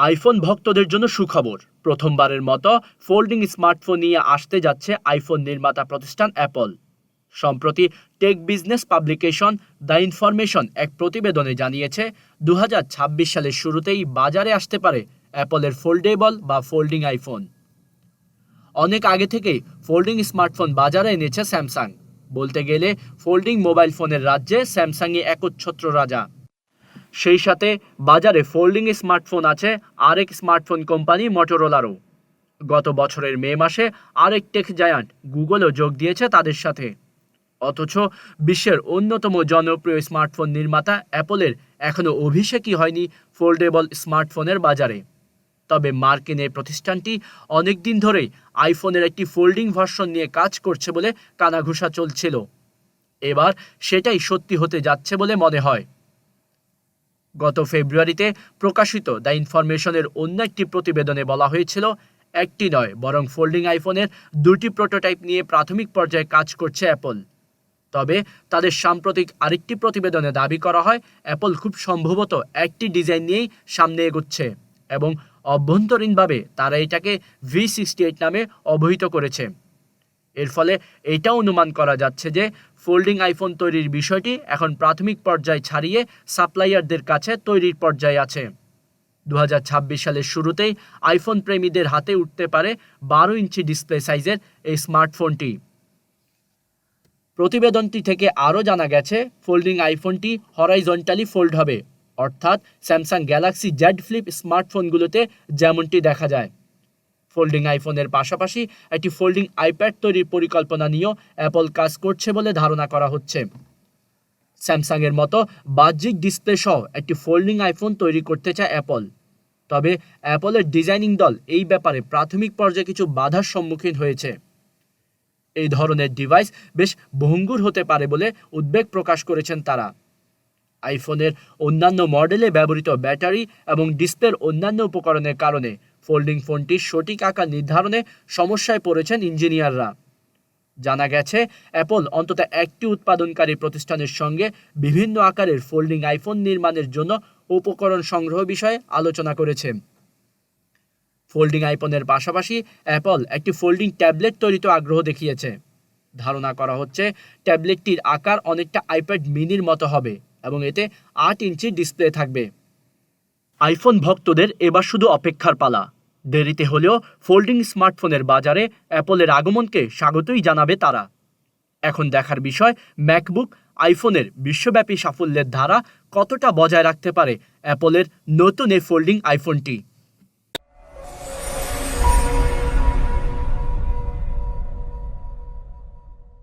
IPhone ভক্তদের জন্য সুখবর। প্রথমবারের মতো ফোল্ডিং স্মার্টফোন নিয়ে আসতে যাচ্ছে আইফোন নির্মাতা প্রতিষ্ঠান অ্যাপল। সম্প্রতি tech business publication The Information এক প্রতিবেদনে জানিয়েছে 2026 সালের শুরুতেই বাজারে আসতে পারে অ্যাপলের ফোল্ডেবল বা ফোল্ডিং আইফোন। অনেক আগে থেকেই ফোল্ডিং স্মার্টফোন বাজারে এনেছে স্যামসাং। বলতে গেলে ফোল্ডিং মোবাইল ফোনের রাজ্যে স্যামসাংই একচ্ছত্র রাজা। সেই সাথে বাজারে ফোল্ডিং স্মার্টফোন আছে আরেক স্মার্টফোন কোম্পানি মটোরোলারও। গত বছরের মে মাসে আরেক টেক জায়ান্ট গুগলও যোগ দিয়েছে তাদের সাথে। অথচ বিশ্বের অন্যতম জনপ্রিয় স্মার্টফোন নির্মাতা অ্যাপলের এখনও অভিষেকই হয়নি ফোল্ডেবল স্মার্টফোনের বাজারে। তবে মার্কিন এই প্রতিষ্ঠানটি অনেকদিন ধরেই আইফোনের একটি ফোল্ডিং ভার্সন নিয়ে কাজ করছে বলে কানাঘুষা চলছিল। এবার সেটাই সত্যি হতে যাচ্ছে বলে মনে হয়। গত ফেব্রুয়ারিতে প্রকাশিত দ্য ইনফরমেশনের অন্য একটি প্রতিবেদনে বলা হয়েছিল, একটি নয় বরং ফোল্ডিং আইফোনের দুটি প্রোটোটাইপ নিয়ে প্রাথমিক পর্যায়ে কাজ করছে অ্যাপল। তবে তাদের সাম্প্রতিক আরেকটি প্রতিবেদনে দাবি করা হয় অ্যাপল খুব সম্ভবত একটি ডিজাইন নিয়েই সামনে এগোচ্ছে এবং অভ্যন্তরীণভাবে তারা এটাকে V68 নামে অভিহিত করেছে। এর ফলে এটাও অনুমান করা যাচ্ছে যে ফোল্ডিং আইফোন তৈরির বিষয়টি এখন প্রাথমিক পর্যায়ে ছাড়িয়ে সাপ্লায়ারদের কাছে তৈরির পর্যায়ে আছে। 2026 সালের শুরুতেই আইফোন প্রেমীদের হাতে উঠতে পারে 12 ইঞ্চি ডিসপ্লে সাইজের এই স্মার্টফোনটি। প্রতিবেদনটি থেকে আরও জানা গেছে ফোল্ডিং আইফোনটি হরাইজন্টালি ফোল্ড হবে, অর্থাৎ স্যামসাং গ্যালাক্সি জেড ফ্লিপ স্মার্টফোনগুলোতে যেমনটি দেখা যায়। ফোল্ডিং আইফোনের পাশাপাশি একটি ফোল্ডিং আইপ্যাড তৈরির পরিকল্পনা নিয়েও অ্যাপল কাজ করছে বলে ধারণা করা হচ্ছে। স্যামসাংয়ের মতো বাহ্যিক ডিসপ্লে সহ একটি ফোল্ডিং আইফোন তৈরি করতে চায় অ্যাপল। তবে অ্যাপলের ডিজাইনিং দল এই ব্যাপারে প্রাথমিক পর্যায়ে কিছু বাধার সম্মুখীন হয়েছে। এই ধরনের ডিভাইস বেশ ভঙ্গুর হতে পারে বলে উদ্বেগ প্রকাশ করেছেন তারা। আইফোনের অন্যান্য মডেলে ব্যবহৃত ব্যাটারি এবং ডিসপ্লের অন্যান্য উপকরণের কারণে ফোল্ডিং ফোনটির সঠিক আকার নির্ধারণে সমস্যায় পড়েছেন ইঞ্জিনিয়াররা। জানা গেছে অ্যাপল অন্তত একটি উৎপাদনকারী প্রতিষ্ঠানের সঙ্গে বিভিন্ন আকারের ফোল্ডিং আইফোন নির্মাণের জন্য উপকরণ সংগ্রহ বিষয়ে আলোচনা করেছে। ফোল্ডিং আইফোনের পাশাপাশি অ্যাপল একটি ফোল্ডিং ট্যাবলেট তৈরিতে আগ্রহ দেখিয়েছে। ধারণা করা হচ্ছে ট্যাবলেটটির আকার অনেকটা আইপ্যাড মিনির মতো হবে এবং এতে 8 ইঞ্চি ডিসপ্লে থাকবে। আইফোন ভক্তদের এবার শুধু অপেক্ষার পালা। দেরিতে হলেও ফোল্ডিং স্মার্টফোনের বাজারে অ্যাপলের আগমনকে স্বাগতই জানাবে তারা। এখন দেখার বিষয় ম্যাকবুক আইফোনের বিশ্বব্যাপী সাফল্যের ধারা কতটা বজায় রাখতে পারে অ্যাপলের নতুন এই ফোল্ডিং আইফোনটি।